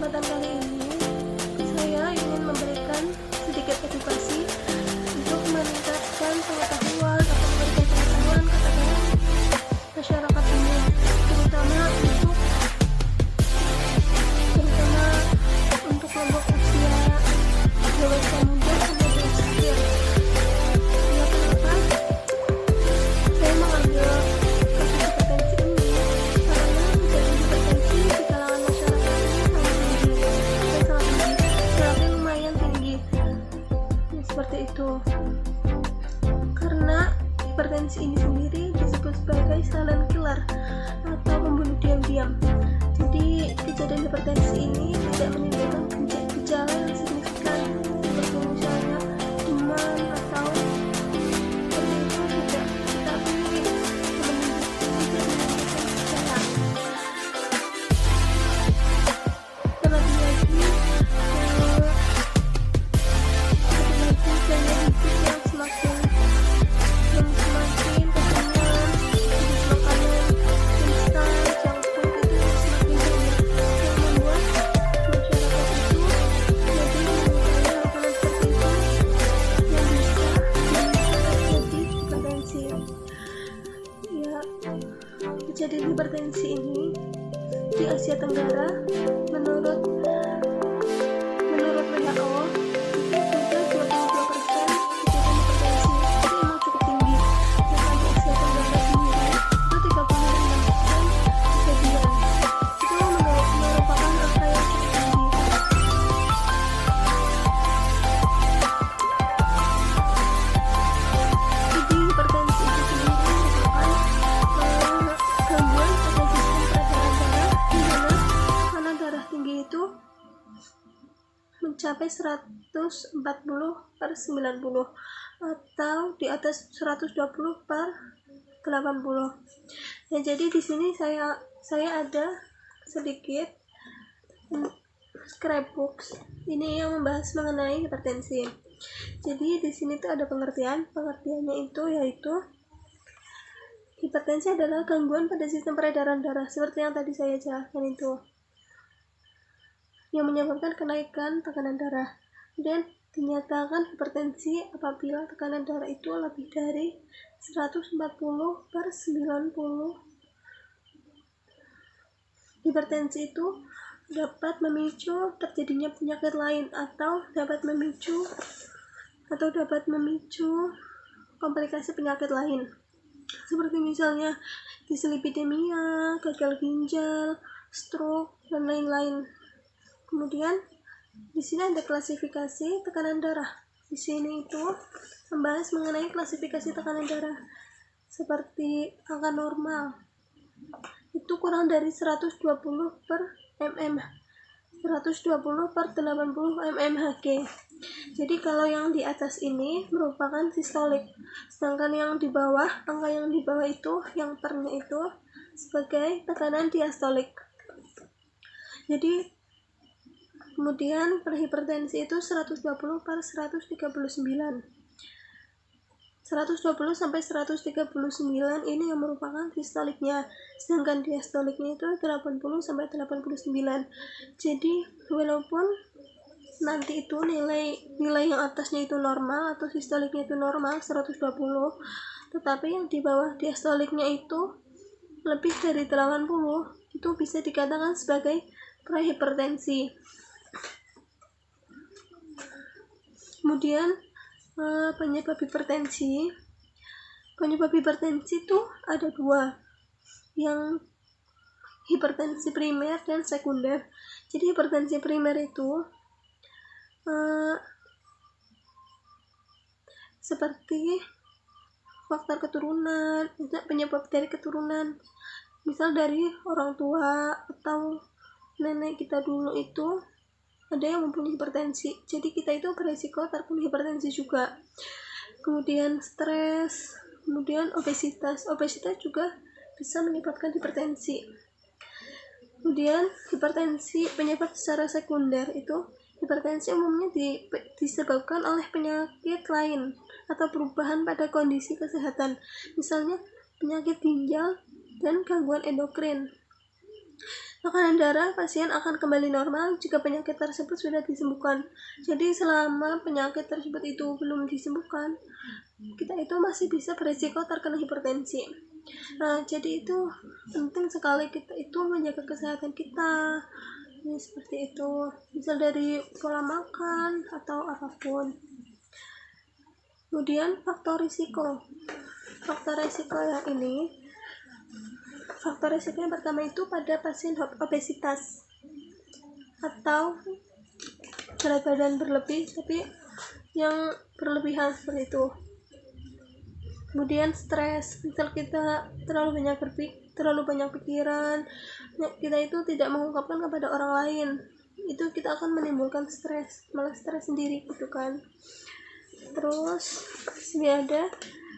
kesempatan kali ini saya ingin memberikan sedikit edukasi untuk meningkatkan pengetahuan atau memberikan pengetahuan kepada masyarakat umum, terutama untuk kelompok usia dewasa muda sampai dewasa akhir. Ya, kenapa saya mengambil topik hipertensi ini? Karena menjadi hipertensi di kalangan masyarakat ini sangat tinggi, tetapi lumayan tinggi. Ya, seperti itu. Karena hipertensi ini sendiri disebut sebagai silent killer atau pembunuh diam-diam. Jadi kejadian hipertensi ini tidak menimbulkan gejala yang signifikan seperti misalnya demam atau seperti itu tidak, tetapi menimbulkan gejala. Terlebih lagi gaya hidup yang semakin kekenyangan, jenis makanan instan, junk food itu semakin banyak, yang membuat masyarakat itu jadi menyukai makanan seperti itu yang bisa terjadi hipertensi. Ya, kejadian hipertensi ini di Asia Tenggara menurut WHO itu sudah 22% kejadian hipertensi. Jadi emang cukup tinggi. Bahkan di Asia Tenggara sendiri itu 36% kejadian. Itu merupakan angka yang cukup tinggi. Jadi hipertensi itu sendiri merupakan gangguan pada sistem peredaran darah, di mana tekanan darah tinggi itu mencapai 140/90 atau di atas 120/80. Ya, jadi di sini saya ada sedikit scrapbooks ini yang membahas mengenai hipertensi. Jadi di sini tuh ada pengertiannya itu yaitu hipertensi adalah gangguan pada sistem peredaran darah seperti yang tadi saya jelaskan itu, yang menyebabkan kenaikan tekanan darah. Dan dinyatakan hipertensi apabila tekanan darah itu lebih dari 140/90. Hipertensi itu dapat memicu terjadinya penyakit lain atau dapat memicu komplikasi penyakit lain seperti misalnya dislipidemia, gagal ginjal, stroke, dan lain-lain. Kemudian di sini ada klasifikasi tekanan darah. Di sini itu membahas mengenai klasifikasi tekanan darah seperti angka normal itu kurang dari 120/mm, 120/80 mmHg. Jadi kalau yang di atas ini merupakan sistolik, sedangkan yang di bawah, angka yang di bawah itu, yang pernya itu sebagai tekanan diastolik. Jadi kemudian hipertensi itu 120/139. 120 sampai 139 ini yang merupakan sistoliknya, sedangkan diastoliknya itu 80 sampai 89. Jadi walaupun nanti itu nilai yang atasnya itu normal atau sistoliknya itu normal 120, tetapi yang di bawah diastoliknya itu lebih dari 80, itu bisa dikatakan sebagai prehipertensi. Kemudian penyebab hipertensi itu ada dua, yang hipertensi primer dan sekunder. Jadi hipertensi primer itu seperti faktor keturunan, penyebab dari keturunan, misal dari orang tua atau nenek kita dulu itu ada yang mempunyai hipertensi, jadi kita itu beresiko terkena hipertensi juga. Kemudian stres, kemudian obesitas juga bisa menyebabkan hipertensi. Kemudian hipertensi penyebab secara sekunder itu, hipertensi umumnya disebabkan oleh penyakit lain atau perubahan pada kondisi kesehatan, misalnya penyakit ginjal dan gangguan endokrin. Tekanan darah pasien akan kembali normal jika penyakit tersebut sudah disembuhkan. Jadi selama penyakit tersebut itu belum disembuhkan, kita itu masih bisa berisiko terkena hipertensi. Nah, jadi itu penting sekali kita itu menjaga kesehatan kita. Ya, seperti itu, misal dari pola makan atau apapun. Kemudian faktor risiko. Faktor risiko yang pertama itu pada pasien obesitas atau berat badan berlebih tapi yang berlebihan seperti itu. Kemudian stres, misal kita terlalu banyak pikiran, kita itu tidak mengungkapkan kepada orang lain, itu kita akan menimbulkan stres, malah stres sendiri gitu kan. Terus sini ada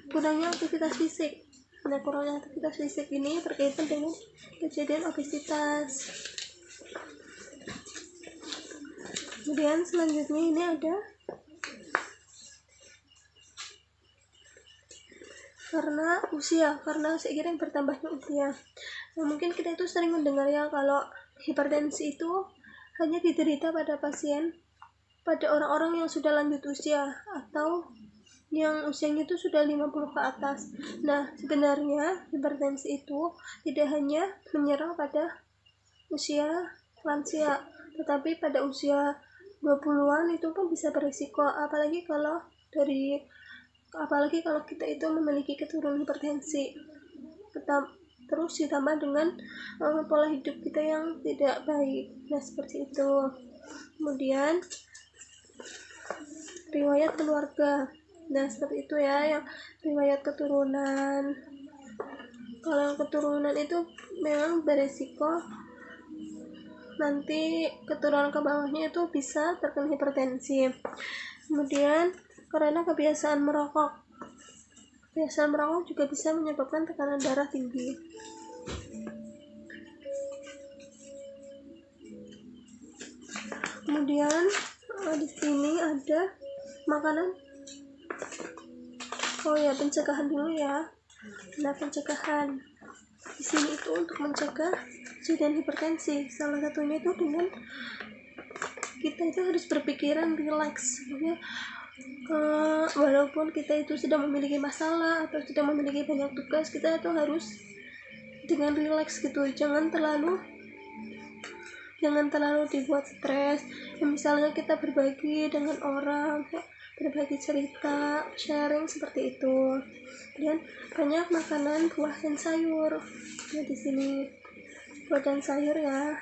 kurangnya aktivitas fisik. Nah, kurangnya aktivitas fisik ini berkaitan dengan kejadian obesitas. Kemudian selanjutnya ini ada karena seiring bertambahnya usia. Nah, mungkin kita itu sering mendengar ya kalau hipertensi itu hanya diderita pada orang-orang yang sudah lanjut usia atau yang usianya itu sudah 50 ke atas. Nah, sebenarnya hipertensi itu tidak hanya menyerang pada usia lansia, tetapi pada usia 20-an itu pun bisa berisiko, apalagi kalau kita itu memiliki keturunan hipertensi. Terus ditambah dengan pola hidup kita yang tidak baik. Nah, seperti itu. Kemudian riwayat keluarga. Nah, seperti itu ya, yang riwayat keturunan. Kalau yang keturunan itu memang beresiko nanti keturunan ke bawahnya itu bisa terkena hipertensi. Kemudian karena kebiasaan merokok juga bisa menyebabkan tekanan darah tinggi. Kemudian di sini ada makanan. Pencegahan dulu ya. Nah, pencegahan di sini itu untuk mencegah kejadian hipertensi. Salah satunya itu dengan kita itu harus berpikiran rileks. Walaupun kita itu sudah memiliki masalah atau sudah memiliki banyak tugas, kita itu harus dengan rileks gitu. Jangan terlalu dibuat stres. Misalnya kita berbagi dengan orang, berbagi cerita, sharing seperti itu. Dan banyak makanan buah dan sayur. Nah, di sini buah dan sayur ya.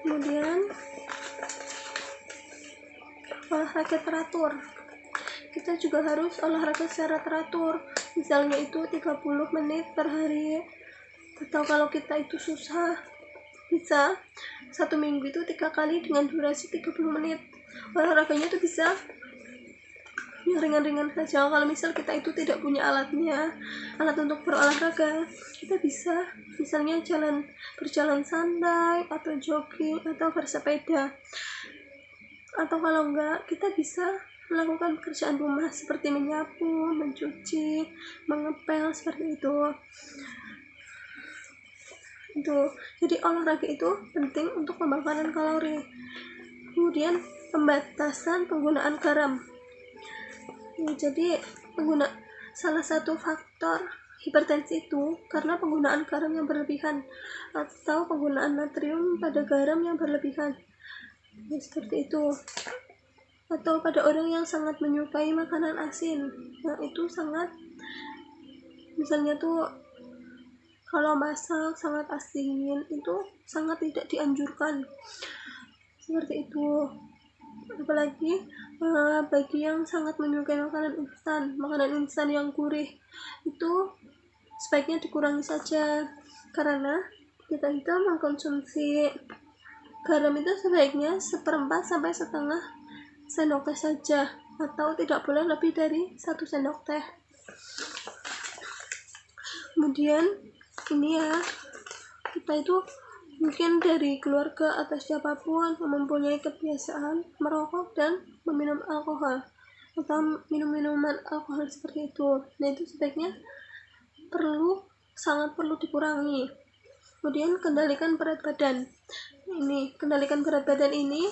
Kemudian olahraga teratur. Kita juga harus olahraga secara teratur. Misalnya itu 30 menit per hari. Atau kalau kita itu susah, bisa 1 minggu itu 3 kali dengan durasi 30 menit. Olahraganya itu bisa yang ringan-ringan saja. Kalau misal kita itu tidak punya alat untuk berolahraga, kita bisa misalnya berjalan santai atau jogging atau bersepeda. Atau kalau enggak, kita bisa melakukan pekerjaan rumah seperti menyapu, mencuci, mengepel seperti itu. Jadi olahraga itu penting untuk pembakaran kalori. Kemudian pembatasan penggunaan garam. Jadi salah satu faktor hipertensi itu karena penggunaan garam yang berlebihan atau penggunaan natrium pada garam yang berlebihan. Seperti itu. Atau pada orang yang sangat menyukai makanan asin. Nah, itu sangat, misalnya tuh kalau masak sangat asin, itu sangat tidak dianjurkan. Seperti itu. Apalagi bagi yang sangat menyukai makanan instan yang gurih, itu sebaiknya dikurangi saja, karena kita itu mengkonsumsi garam itu sebaiknya 1/4 sampai setengah sendok teh saja, atau tidak boleh lebih dari 1 sendok teh. Kemudian ini ya, kita itu mungkin dari keluarga atau siapapun mempunyai kebiasaan merokok dan meminum alkohol atau minum minuman alkohol seperti itu. Nah, itu sebaiknya perlu sangat perlu dikurangi. Kemudian kendalikan berat badan. Kendalikan berat badan ini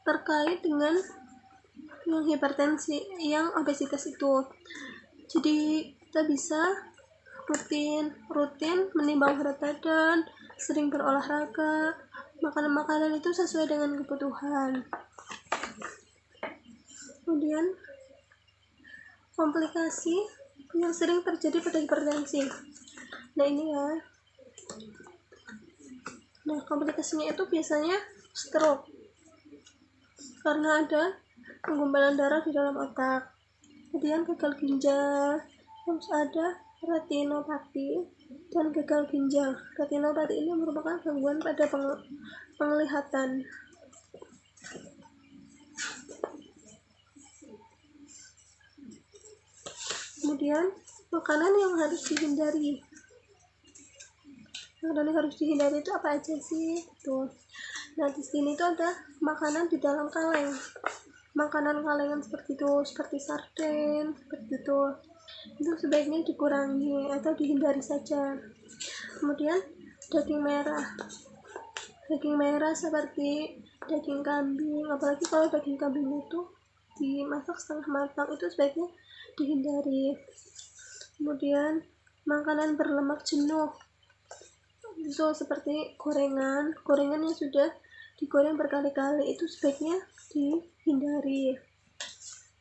terkait dengan yang hipertensi, yang obesitas itu. Jadi kita bisa rutin menimbang berat badan, sering berolahraga, makan makanan itu sesuai dengan kebutuhan. Kemudian komplikasi yang sering terjadi pada hipertensi. Komplikasinya itu biasanya stroke karena ada penggumpalan darah di dalam otak. Kemudian gagal ginjal, terus ada retinopati dan gagal ginjal. Retinopati ini merupakan gangguan pada penglihatan. Kemudian makanan yang harus dihindari. Makanan yang harus dihindari itu apa aja sih? Nah, di sini tuh ada makanan di dalam kaleng. Makanan kalengan seperti itu, seperti sarden, seperti itu sebaiknya dikurangi atau dihindari saja. Kemudian daging merah seperti daging kambing, apalagi kalau daging kambing itu dimasak setengah matang, itu sebaiknya dihindari. Kemudian makanan berlemak jenuh, itu seperti gorengan yang sudah digoreng berkali-kali, itu sebaiknya dihindari.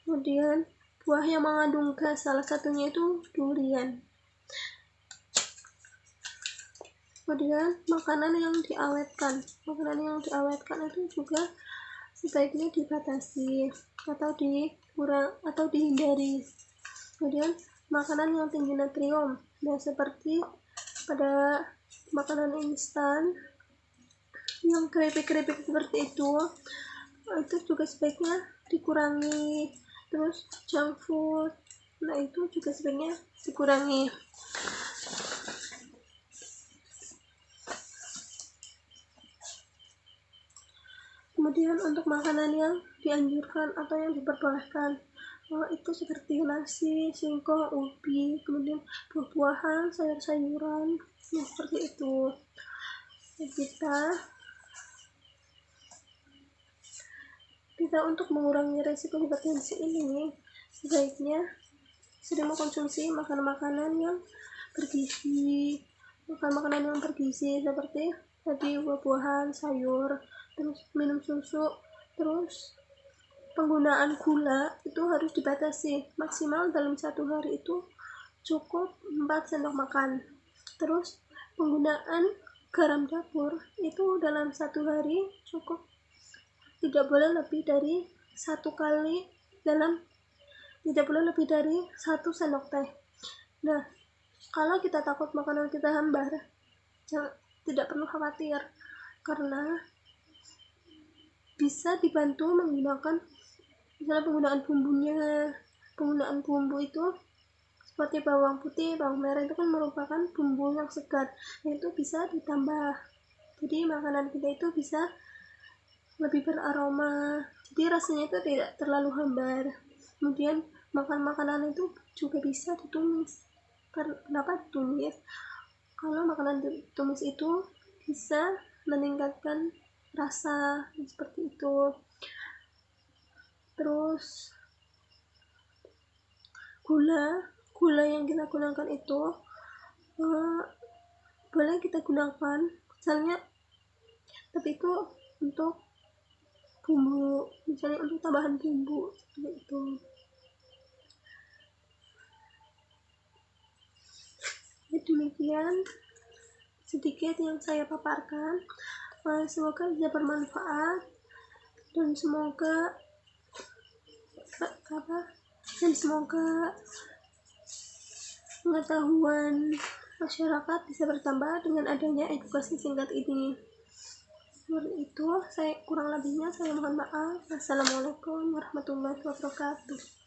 Kemudian buah yang mengandung gas, salah satunya itu durian. Kemudian makanan yang diawetkan itu juga sebaiknya dibatasi atau dihindari. Kemudian makanan yang tinggi natrium, seperti pada makanan instan yang keripik seperti itu juga sebaiknya dikurangi. Terus junk food, itu juga sebaiknya dikurangi. Kemudian untuk makanan yang dianjurkan atau yang diperbolehkan, itu seperti nasi, singkong, ubi, kemudian buah-buahan, sayur-sayuran, seperti itu. Kita untuk mengurangi resiko hipertensi ini sebaiknya sering mengkonsumsi makanan-makanan yang bergizi, seperti tadi buah-buahan, sayur, terus minum susu. Terus penggunaan gula itu harus dibatasi, maksimal dalam satu hari itu cukup 4 sendok makan. Terus penggunaan garam dapur itu dalam satu hari cukup, tidak boleh lebih dari 1 sendok teh. Nah, kalau kita takut makanan kita hambar, tidak perlu khawatir, karena bisa dibantu menggunakan penggunaan bumbunya. Penggunaan bumbu itu seperti bawang putih, bawang merah, itu kan merupakan bumbu yang segar, itu bisa ditambah, jadi makanan kita itu bisa lebih beraroma, jadi rasanya itu tidak terlalu hambar. Kemudian makan makanan itu juga bisa ditumis. Kenapa ditumis? Kalau makanan ditumis itu bisa meningkatkan rasa, seperti itu. Terus gula yang kita gunakan itu boleh kita gunakan misalnya, tapi itu untuk bumbu, misalnya untuk tambahan bumbu, seperti itu. Demikian sedikit yang saya paparkan. Semoga bisa bermanfaat dan semoga pengetahuan masyarakat bisa bertambah dengan adanya edukasi singkat ini. Seperti itu, saya kurang lebihnya saya mohon maaf. Assalamualaikum warahmatullahi wabarakatuh.